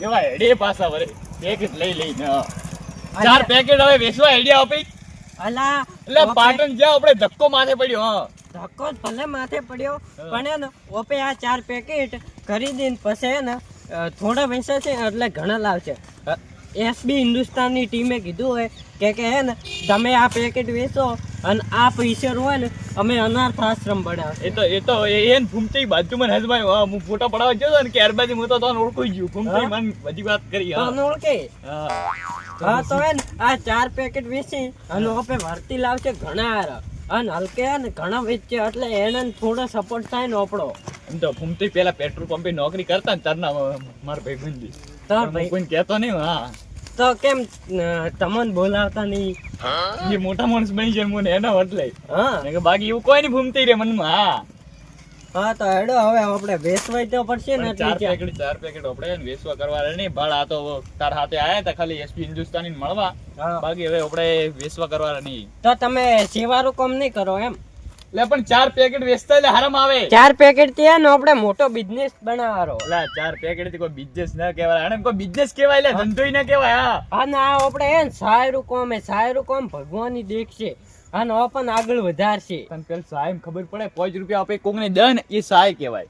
એવા હેડે પાછા વરે પેકેટ લઈને 4 પેકેટ હવે વેચવા આઈડિયા આપી. અલા એટલે પાટણ જ્યાં આપણે ધક્કો માથે પડ્યો. હા ધક્કો ભલે માથે પડ્યો પણ હે ને ઓપે આ 4 પેકેટ ખરીદીને પછી હે ને થોડા પૈસા છે એટલે ઘણા લાવશે. એસબી હિન્દુસ્તાનની ટીમે કીધું હોય કે હે ને તમે આ પેકેટ વેચો અને આ પૈસા હોય ને અમે અનાથ આશ્રમ બનાવશે. એ તો એને ફૂમતી બાજુમાં હસભાઈ હું ફોટો પડાવવા ગયો ને કે બાજુ હું તો તને ઓળખી ગયું. ફૂમતી મને બધી વાત કરી. તને ઓળખે? હા તો હે ને આ 4 પેકેટ વેચી અને ઓપે ભરતી લાવશે ઘણા હારા અને હલકે ને ઘણા વેચશે એટલે એને થોડો સપોર્ટ થાય ને આપણો. એમ તો ફૂમતી પેલા પેટ્રોલ પંપે નોકરી કરતા ને તારના મારા ભાઈબંધી કોઈને કહેતો નહીં. હા તો કેમ તમને બોલાવતા નહીં? એ મોટા માણસ બની જાય મને એના એટલે. હા બાકી એવું કોઈ નહીં ફૂમતી રે મનમાં. હા તો હેડો હવે આપણે વેચવાય તો પડશે ને. 4 પેકેટ આપણે વેચવા કરવા નહીં ભાડ. આ તો તાર હાથે આયા હતા ખાલી એસપી હિન્દુસ્તાની મળવા. બાકી હવે આપણે વેચવા કરવા નહીં. તો તમે સેવાનું કામ નહીં કરો એમ? એટલે પણ 4 પેકેટ વેચતા એટલે હરામ આવે. 4 પેકેટ થી ને આપણે મોટો બિઝનેસ બનાવવાનો. એટલે 4 પેકેટ થી કોઈ બિઝનેસ ના કહેવાય. આને કોઈ બિઝનેસ કહેવાય એટલે ધંધોય ના કહેવાય. હા અને આ આપણે હે ને સાયરું કામ ભગવાનની દેખશે અને ઓપન આગળ વધારશે. તને પેલ સહાય ખબર પડે 5 રૂપિયા આપે કોકને દે ને એ સહાય કહેવાય.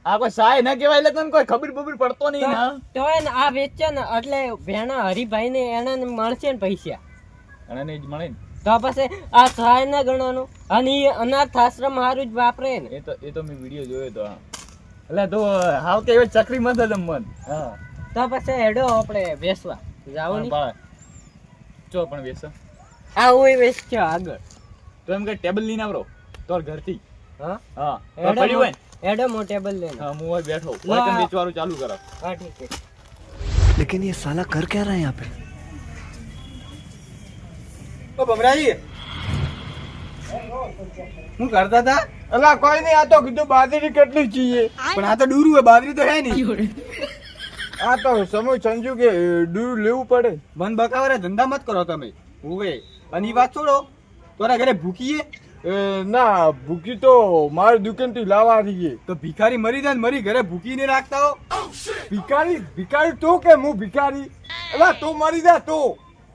આ કોઈ સહાય ના કહેવાય એટલે તને કોઈ ખબર પડતો નહીં ને. તો હે ને આ વેચે ને એટલે ભેણા હરિભાઈ ને એને મળશે ને પૈસા અને જ મળે ને તો પછી આ સહાય ના ગણવાનું અને એ અનાથ આશ્રમ હારું જ વાપરે ને. એ તો મેં વિડીયો જોયો તો. એટલે તો હાવ કે એવી ચકરી મત મન. હા તો પછી હેડો આપણે વેચવા જાવ ની. ચો પણ વેચ આ હું વેચજો આગળ. તો એમ કે ટેબલ લઈને આવરો તોર ઘરથી. હા હા પડ્યું હોય હેડો મો ટેબલ લઈને. હા હું બેઠો કોઈ તને વેચવાનું ચાલુ કરો. હા ઠીક છે. लेकिन ये साला कर क्या रहा है यहाँ पे? ઓ ભમરાજી હું કરતા હતા? અલા કોઈ નહીં, આ તો કીધું બાજરી કેટલી છીએ. પણ આ તો ડૂરું હોય, બાજરી તો હે નહીં. આ તો સમય સંજુ કે દૂર લેવું પડે. મન બકાવરે ધંધા મત કરો તમે. હોવે અને ઈ વાત છોડો, તારા ઘરે ભૂખીએ ના ભૂખી તો મારી દુકાન થી લાવવા રહીએ. તો ભિખારી મરી જાય ને મરી ઘરે ભૂખી ને રાખતા હો. ભિખારી તું કે હું ભિખારી? અલા તું મરી જા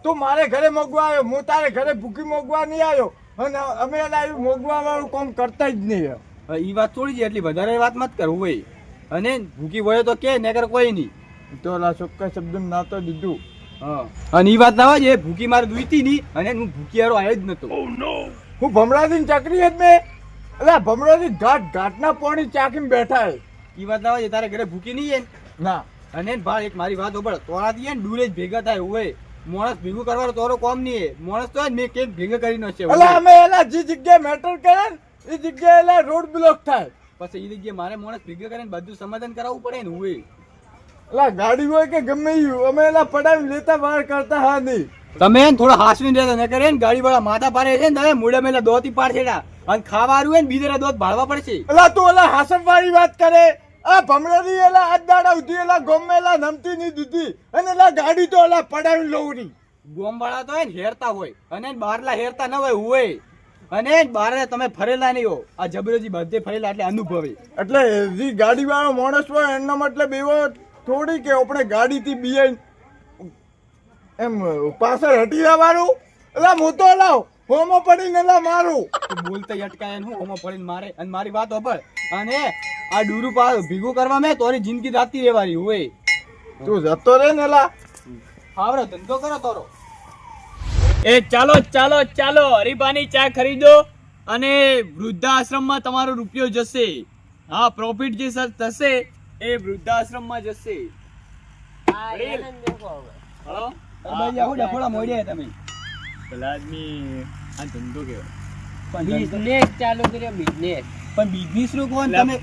તું મારે ઘરે મોગવા આવ્યો, હું તારે ઘરે ભૂખી મોગવા નહીં આવ્યો. અને અમે મોગવા વાળું કામ કરતા જ નહીં. ઈ વાત છોડી જાય એટલી વધારે વાત મત કર. હોવે અને ભૂખી વળે તો કે નકર કોઈ નહીં. તો અલા ચોખ્ખા શબ્દ ના તો દીધું. હા અને ઈ વાત ના હોય એ ભૂખી મારે દુઈતી નહીં અને હું ભૂખી હારો આવ્યો જ નતો. હું ભમરાજી ચકરી જ મેં. અલા ભમરાજી ઘાટના પાણી ચાકીને બેઠા હે. ઈ વાત ના હોય તારે ઘરે ભૂખી નહીં હે ના. અને ભાઈ એક મારી વાત ઓબળ, તોરા થી ને ડૂરે જ ભેગા થાય. હોય માણસ ભેગું કરવાનો તોરો કોમ નહીં. માણસ તો મેં કેક ભેગા કરી નો છે. અલા અમે એલા જે જગ્યાએ મેટર કરે ને એ જગ્યાએ એલા રોડ બ્લોક થાય. પછી ઈ જગ્યાએ મારે માણસ ભેગા કરીને બધું સમાધાન કરાવવું પડે ને. હોય અલા ગાડી હોય કે ગમે ઈ અમે એલા પડાવી લેતા બહાર કરતા હા નહીં. તમે એને થોડા હાસવીને રહેતા ન કરે ને ગાડી વાળા માથા પારે છે ને તમે મોઢે મેલા દોતી પાડ છેડા અને ખાવાનું હોય ને બીજે દોત ભાળવા પડશે. અલા તું એલા હાસમ વાળી વાત કરે. આ ભમરાની એલા આજ દાડા ઉધી એલા ગોમેલા નમતી ની દીધી અને એલા ગાડી તો એલા પડાવી લઉરી. ગોમ વાળા તો હે ને હેરતા હોય અને બહારલા હેરતા ન હોય. અને બહાર તમે ફરેલા નહીં હો. આ જબરોજી બધે ફરેલા એટલે અનુભવી. એટલે જે ગાડી વાળો માણસ હોય એનો મતલબ એવો થોડી કે આપણે ગાડી થી બિયાઈ એમ પાછળ હટી જવાનું. એલા હું તો એલા હોમો પડીને એલા મારું. બોલતા અટકાય હું હોમો પડીને મારે અને મારી વાત હોભળ. અને આ ડૂરું ભેગું કરવા મેં તોરી જિંદગી જાતી રહેવાની. હોય તું જતો રે ને એલા. આવડો ધંધો કરો તોરો. એ ચાલો હરીબાની ચા ખરીદો અને વૃદ્ધાશ્રમમાં તમારો રૂપિયો જશે. હા પ્રોફિટ જે થશે એ વૃદ્ધાશ્રમમાં જશે. હલો ડફોડા મોડ્યા તમે પેલા આદમી આ ધંધો કેવાય. બિઝનેસ ચાલુ કર્યો બિઝનેસ. પણ બિઝનેસ નું કોણ તમે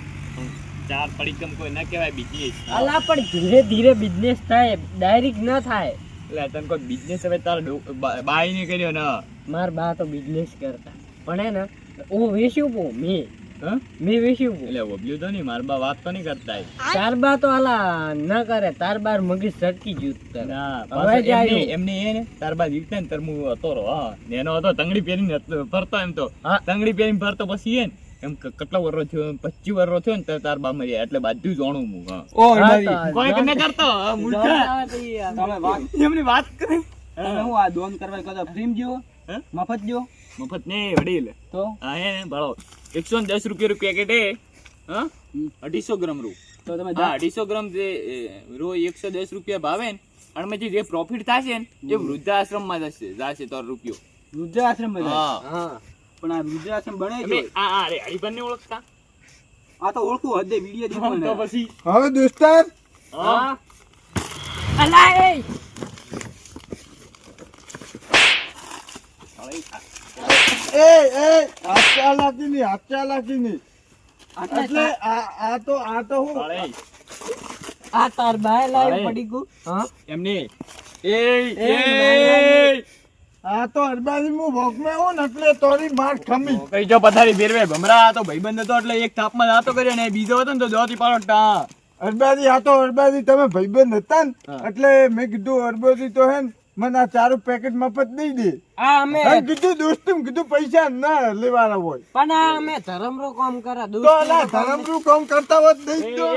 4 પડીકમ કોઈ ના કહેવાય બિઝનેસ. અલા પણ ધીરે ધીરે બિઝનેસ થાય, ડાયરેક્ટ ન થાય. એટલે તને કોઈ બિઝનેસ હવે તાર બાઈ ને કર્યો ને. માર બા તો બિઝનેસ કરતા પણ હે ને હું વેચ્યું પો મેં વેચ્યું પો. એટલે ઓબ્લ્યુ તો નહીં માર બા વાત તો નહીં કરતા. તાર બા તો અલા ન કરે, તાર બાર મગજ સટકી જૂત કરે. એમને એ ને તાર બા જીવતે ને તાર હું હતો રો. હા એનો હતો તંગડી પહેરીને ફરતો. એમ તો તંગડી પહેરીને ફરતો પછી એ એમ કેટલો વર્ષ થયો 25 વર્ષ થયો ને ત્યારે તાર બા મર્યા એટલે બધું જાણું હું હા ઓ હરબાજી, કોઈ કને કરતો હા, મૂર્ખા. તમે વાત એમની વાત કરે તમે હું આ દોન કરવા કહો ફ્રીમ જેવો હે? મફત જેવો મફત ને વડીલ તો હા હે ભાડો 110 રૂપિયા પેકેટ હે હા 250 ગ્રામ રૂ તો તમે હા 250 ગ્રામ જે રો 110 રૂપિયા ભાવે ને અને પછી જે પ્રોફિટ થશે ને એ વૃદ્ધાશ્રમમાં જશે તારો રૂપિયો વૃદ્ધાશ્રમ બધા હા હા પણ આ વૃદ્ધાશ્રમ બને એમને છે આ રે હરિભાઈને ઓળખતા આ તો ઓળખું હદે વિડિયો દેખો તો ને પછી હવે દોસ્તાર હા અલા એ એ હાથ ચાલાકી નહીં એટલે આ તો હું ભાળે. આ તાર બાય લાવી અરે. પડી ગયું હા એમને એ આ તો હરબાજી હું ભોગમાં હું ને એટલે તોરી માર ખમી કઈ જો પથારી બેરવે ભમરા આ તો ભાઈબંધ હતો એટલે એક થાપમાં નાતો કર્યો ને બીજો હતો ને તો જોતી પાડો ટા હરબાજી આ તો હરબાજી તમે ભાઈબંધ હતા ને હા. એટલે મેં કીધું હરબાજી તો હે ને મને આ ચારું પેકેટ મફત દઈ દે આ અમે અને કીધું દોસ્તું કીધું પૈસા ના લેવાના હોય પણ આ અમે ધર્મરો કામ કરા તો અલા ધરમનું કામ કરતા હોત દઈ જ દો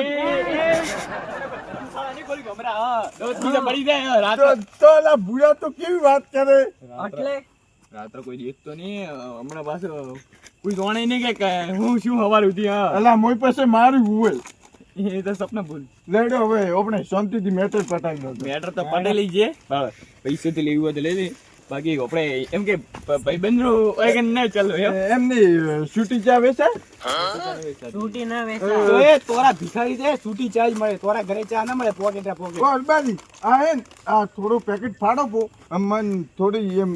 તો અલા ભૂયા તો કેવી વાત કરે એટલે રાત્રે કોઈ દેખતો નહીં હમણાં પાછો કોઈ જાણે નહીં કે હું શું હવાર ઉઠી હા અલા મોય પાસે મારું હોય એ તો સપના ભૂલ લેડો હવે આપણે શાંતિથી મેટર પટાવી દો મેટર તો પટેલી છે પૈસે થી લેવું હોય તો લેવી બાકી આપણે એમ કે ભાઈબંધો હોય કે ના ચાલો એમ એમની છૂટી ચા વેચાય છૂટી ના તો વેચા એ તોરા ભિખારી છે છૂટી ચાર્જ મળે તોરા ઘરે ચા ના મળે પોકેટ પોકેટ ઓ હરબાજી આ હે ને આ થોડું પેકેટ ફાડો પો મન થોડી એમ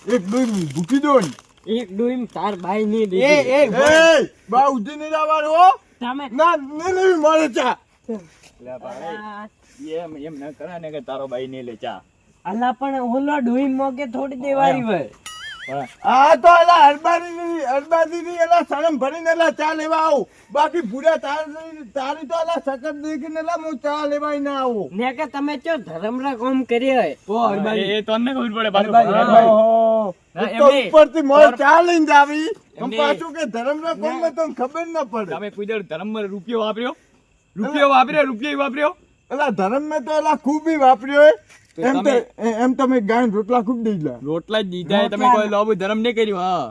એક દૂધ ભૂકી દો ને એક ડુઈમ તાર બાઈ ની એ દીધી એ એ બા ઉધી નહીં લાવવાનું હો તમે ના નહીં લેવી મારે ચા એમ એમ ના કરા ને કે તારો ભાઈ ને લે ચા અલા પણ ઓલો ડુઈમ મોકે થોડી દેવારી હોય આ તો એલા હરબાજી એલા સણમ ભરીને એલા ચા લેવા આવું બાકી ભૂરા તારી તો એલા સકત દેખીને એલા હું ચા લેવાય ના આવું ને કે તમે ચો ધર્મરા કામ કરી હોય ઓ હરબાજી એ તને ખબર પડે પાછું. હરબાજી. ઓહો. ના, તો એમની- ઉપરથી મોર ચા લઈને જ આવી આમ એમની- પાછું કે ધર્મના કોમમાં તો ખબર ના પડે તમે કોઈ દાડો ધર્મમાં રૂપિયો વાપર્યો એલા ધર્મ મેં તો એલા ખૂબ ઈ વાપર્યો હે. તો એમ તો તમે- એમ તમે ગાય રોટલા ખૂબ દઈ લા રોટલા જ દીધા તમે કોઈ લોબુ ધર્મ નહીં કર્યું હા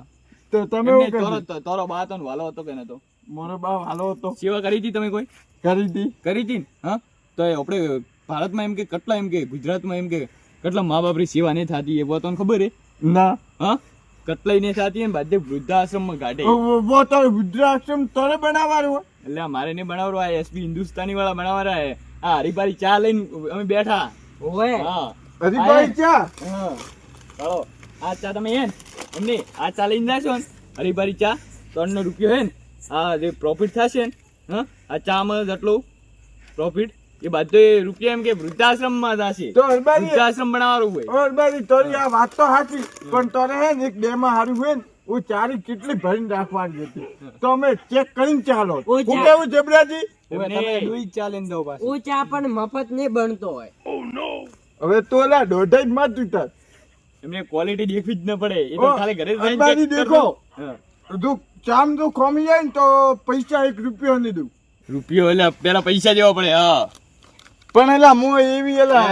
તો તમે એમને એવું કર્યું? તારો બા હતો ને વાલો હતો કે નતો મારો બાપ હાલો હતો સેવા કરી હતી તમે કોઈ કરી હતી કરી હતી ને હા તો એ આપણે ભારતમાં એમ કે કેટલા એમ કે ગુજરાતમાં એમ કે કેટલા મા બાપની સેવા નહીં થતી એ તને ખબર હે ના હા કેટલાય નહીં થતી ને બધે વૃદ્ધાશ્રમમાં કાઢે વો તારે વૃદ્ધાશ્રમ તારે બનાવવાનું હોય એટલે આ મારે નહીં બનાવવાનું આ એસબી હિન્દુસ્તાની વાળા બનાવવાના હે આ હરીબારી ચા લઈને અમે બેઠા ઓય હા હજી ભાઈ ચા હા ચાલો આ ચા તમે હે ને એમને આ ચા લઈને જાશો ને હરીબારી ચા 3 રૂપિયો હે ને આ જે પ્રોફિટ થશે ને હા આ ચામાં જેટલું પ્રોફિટ એ બધે રૂપિયા એમ કે વૃદ્ધાશ્રમમાં જશે તો હરબાજી વૃદ્ધાશ્રમ બનાવવાનું હોય હરબાજી તારી આ વાત તો સાચી પણ તારે હે ને એક ડે માં હારું હોય ને હું ચારી કેટલી ભરીને રાખવાની હતી તો અમે ચેક કરીને ચાલો ઓ હું ચા- કેવું જબરાજી હવે તમે દૂધ ચા લઈને દો પાછું ઓ ચા પણ મફત નહીં બનતો હોય હવે તો એલા દોઢાઈ જ માં તું એમને ક્વોલિટી દેખવી જ ન પડે એ તો ઓ, ખાલી ઘરે જઈને અંબાજી check દેખો. કરજો. હા. જો ચામ જો ખોમી જાય ને તો પૈસા 1 રૂપિયો નહીં દઉં રૂપિયો એટલે પેલા પૈસા દેવા પડે હા પણ એલા હું એવી એલા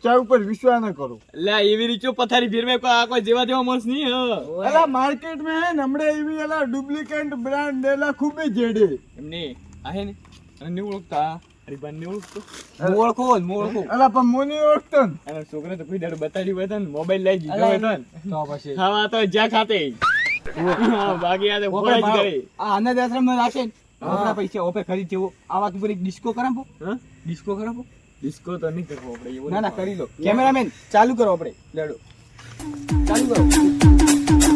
ચા ઉપર વિશ્વાસ ન કરું એટલે આ એવી રીતે પથારી ફેરવે કોઈ આ કોઈ જેવા જેવા માણસ નહીં હા એલા માર્કેટ में है हमारे एवी एला डुप्लीकेट ब्रांड एला खूब ही जेडे એમને આ હે ને અને નહીં ઓળખતા હરીબાન નહીં ઓળખતો હું ઓળખું एला पण मोनी ओळखतो न. અને છોકરા તો કોઈ દાડો બતાડ્યું હોય તો ને મોબાઈલ લઈ દીધો હોય તો ને. તો પછી ખાવા તો જ્યાં ખાતે હા, બાકી આ તો ફોડા જ કરે આ અનાથ આશ્રમમાં રાખે ને આપણા પૈસા ઓપે ખરીદ છે આ વાત ઉપર એક ડિસ્કો કરાવો હા ડિસ્કો કરાવો ડિસ્કો તો નહીં કરવો આપણે એવો ના ના નહીં કરી લો કેમેરામેન ચાલુ કરો આપણે લેડો ચાલુ કરો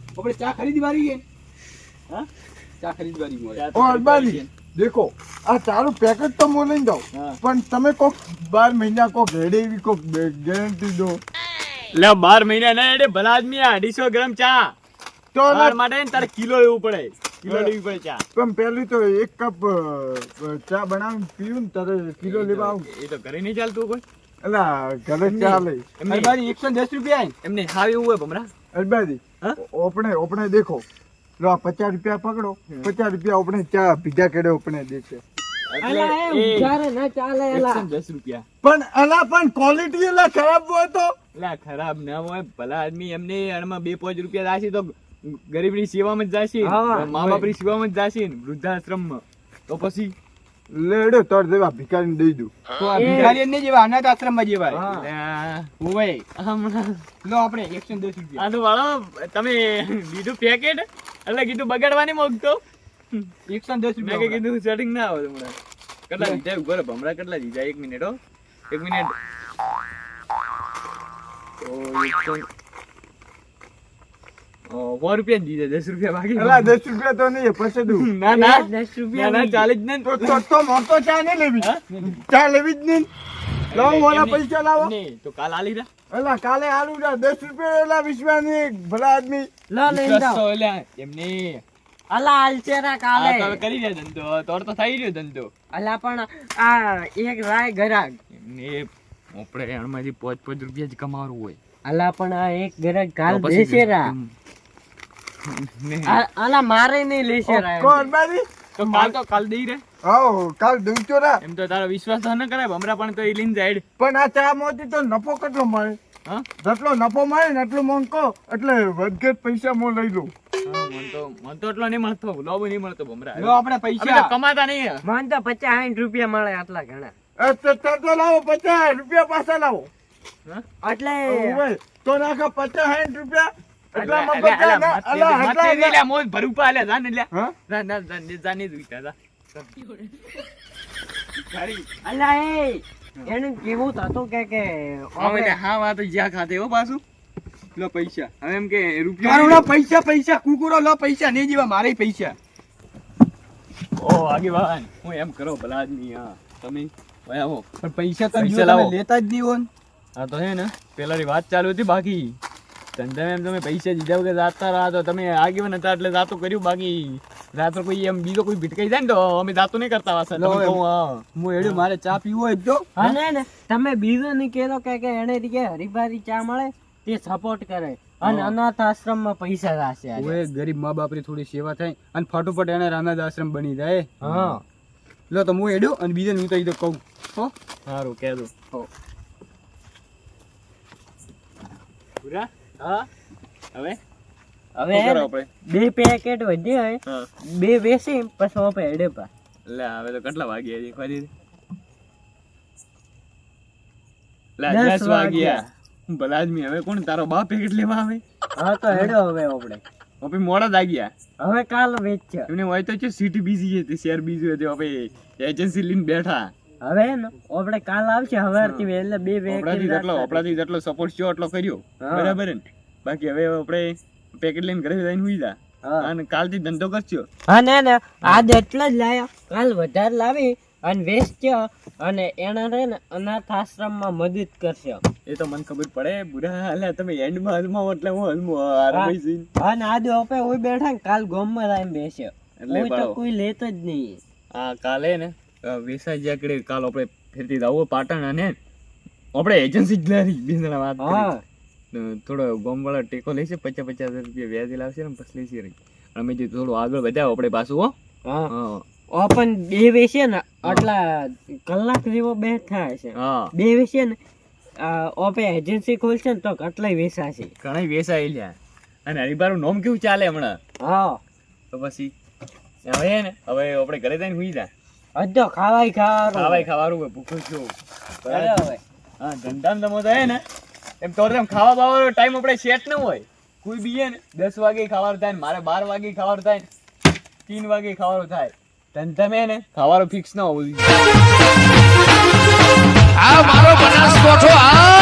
આપણે ચા ખરીદી વાળી છે હા? ચા ખરીદી વાળી મળે और बाली देखो आ चारों पैकेट तो मो लई जाओ हाँ। पण તમે કોક 12 મહિના કોક રેડે એવી કોક ગેરંટી દો એટલે 12 મહિના ના એટલે ભલા આદમી આ 250 ગ્રામ ચા તો તાર માટે ને તારે કિલો લેવું પડે કિલો લેવી પડે ચા. પણ પેલી તો એક કપ ચા બનાવીને પીવું ને તારે કિલો લેવા આવું. એ તો ઘરે નહીં ચાલતું કોઈ. અલા ઘરે ચા લઈ એમને અરબાજી 110 રૂપિયા આય. એમને હાવ એવું હોય ભમરા. અરબાજી હા? આપણે દેખો લો આ 50 રૂપિયા પકડો 50 રૂપિયા આપણે ચા પીધા કેડે આપણે દેશે. અલા એ ઉધારે ના ચાલે એલા 110 રૂપિયા. પણ અલા પણ ક્વોલિટી એલા ખરાબ હોય તો એટલે આ ખરાબ ના હોય ભલા આદમી એમને એમાં 2-5 રૂપિયા જાશે તો ગરીબની સેવામાં જ જાશે, હા, મા બાપની સેવામાં જ જાશે ને વૃદ્ધાશ્રમમાં. તો પછી લેડો તર દેવા ભિખારીને દઈ દઉં. તો આ ભિખારી જ નહીં જેવા અનાથ આશ્રમમાં જેવાય. હા. હોય હમણાં લો આપણે 110 રૂપિયા. આ તો વાળો તમે લીધું પેકેટ એટલે કીધું બગાડવાની મોગતો. 110 મેં રૂપિયા. કીધું સેટિંગ ના આવે હમણાં. કેટલા દીધા ઉભો રહો ભમરા, કેટલા દીધા? 1 મિનિટ હો, 1 મિનિટ. ઓ 100 રૂપિયા જ દીધા, 10 રૂપિયા બાકી. અલા 10 રૂપિયા તો નહીં પછી દઉં. ના ના 10 ના ના ચાલે જ નહીં. તો મોટો ચા નહીં લેવી, ચા લેવી જ નહીં. લાવો મારા પૈસા લાવો. નહીં તો કાલ આલી રા. અલા કાલે આલુ જા 10 રૂપિયા એલા વિશ્વાની ભલા આદમી. લો લઈ વિશ્વાસ જાઓ તો એલા એમને અલા આલચેરા આ કાલે તો હવે કરી રહ્યા ધંધો, તોડ તો થઈ રહ્યો ધંધો. અલા પણ આ એક રાય ગરાગ એમને આપણે એણમાંથી 5 રૂપિયા જ કમાવાનું હોય. અલા પણ આ એક ગરાગ કાલ તો પછી દેશેરા ને અલા મારે નહીં લેશે રાય કોણ બારી? તો કાલ દઈ રે. આવો કાલ દઉં છો ના. એમ તો તારો વિશ્વાસ તો ન કરાય ભમરા, પણ તો એ લઈને જાય. પણ આ ચા માંથી તો નફો કેટલો મળે? હા જેટલો નફો મળે ને એટલું મંકો એટલે વધઘટ પૈસા મો લઈ લઉં. મન તો એટલો નહીં મળતો, લોભ નહીં મળતો ભમરા. લો આપણે અમે તો પૈસા. કમાતા નહીં. મન તો 50-60 રૂપિયા મળે આટલા ઘણા તો લાવો 50 રૂપિયા પાછા લાવો. હા? એટલે ઓવે, તો નાખો 50-60 રૂપિયા એટલામાં અલા, અલા, 50 ના, મત અલા, મત આટલા- દે લે, મોજ ભરું પા લે, જા ને લે. હા? જા ને જોઈતા, જા. ભિખારી. અલા એ એને કેવું થતું કે હવે લે, હા વાત જ્યાં ખાતે હો પાછું. લો પૈસા. હવે એમ કે મારું રૂપિયા ના પૈસા પૈસા કુકુરો લો પૈસા નહીં જેવા મારે પૈસા. ઓ આગેવાન, હું એમ કરો ભલા આદમી. હા તમે ઓય આવો. પણ પૈસા તો પૈસા જો લાવો. તમે લેતા જ નહીં હો ને. હા તો હે ને પેલાની વાત ચાલુ હતી, બાકી ધંધા એમ તમે પૈસા દીધા વગર જાતા રહ્યા તો તમે આગેવાન હતા એટલે જાતો કર્યું, બાકી રાતો કોઈ એમ બીજો કોઈ ભટકાઈ જાય ને તો અમે જાતો નહીં કરતા વાસા. લો તમે એમ. કહો, હા. હું એડ્યો મારે ચા પીવો હોય તો અને ને તમે બીજો ની કેલો કે એને કે હરીભારી ચા મળે તે સપોર્ટ કરે અને અનાથ આશ્રમ માં પૈસા રાશે ઓએ ગરીબ મા બાપની થોડી સેવા થાય અને ફટોફટ એને અનાથ આશ્રમ બની જાય. હા લો તો હું એડ્યો અને બીજાને હું તો ઈ તો કહું હો. સારું કહેજો. હો. પૂરા? હા હવે હવે શું હે કરો ને, આપણે? 2 પેકેટ વધ્યા હોય હા 2 વેચી પછી ઓપે હેડે પા લે હવે તો કેટલા વાગ્યા છે ખરી? લે 10 10 વાગ્યા. ભલા આદમી, હવે કોણ તારો બાપ પેકેટ લેવા આવે? હા તો હેડો હવે આપણે હવે મોડા જ આવ્યા. હવે કાલ વેચ એમને હોય તો છે સિટી બીજી હતી, શેર બીજું હતું, હવે એજન્સી લઈને બેઠા. હવે હે ને આપણે કાલ આવશે હવારથી એટલે 2 આપણાથી જેટલો જેટલો સપોર્ટ થયો એટલો કર્યો, હા. બરાબર ને? બાકી હવે આપણે પેકેટ લઈને ઘરે જઈને હુઈ જા હા. અને કાલથી ધંધો કરજો. હા ને આજ એટલા જ લાયા કાલ વધારે લાવી અને વેચજો અને એના રે ને અનાથ આશ્રમ માં મદદ કરશે એ તો મને ખબર પડે. બુરા અલ્યા તમે એન્ડમાં હલમાવો એટલે હું હલમું આરામથી જઈને. અને આજે ઓપે ઓય બેઠા ને કાલ ગામમાં આવીને બેસે એટલે ઓય તો બરાબર. કોઈ લેતો જ નહીં આ કાલે ને વેસાઈ જ્યાં કાલ આપણે ફેરતી આવો પાટણ અને આપણે એજન્સી જ લારી બે જણા વાત કરી. હા થોડો ગોમવાળા ટેકો લેશે, 50,000 રૂપિયા વ્યાજ લાવશે ને પછી લેશે રહી. અમે જે થોડું આગળ વધાવો આપણે પાછું. હો હા હા ઓપન 2 વેચે ને આટલા કલાક જેવો બેઠા છે હા 2 વેચે ને ઓપે એજન્સી ખોલશે ને તો કેટલાય વેચાશે ઘણા વેસાઈ લ્યા. અને હરિભારું નોમ કેવું ચાલે હમણાં? હા તો પછી હવે ને હવે આપણે ઘરે જઈને હુઈ જા. અડધો ખાવાય ખાવાનું ખાવાનું હોય, ભૂખ્યો છું. અરે હવે હા ધંધામાં તમે તો હે ને એમ તો એમ ખાવા બાવાનો ટાઈમ આપણે સેટ ન હોય. કોઈ બી હે ને 10 વાગે ખાવાનું થાય ને મારે 12 વાગે ખાવાનું થાય ને 3 વાગે ખાવાનું થાય. ધંધામાં હે ને ખાવાનું ફિક્સ ન હોવું જોઈએ. આ મારો બનાસકોઠો આ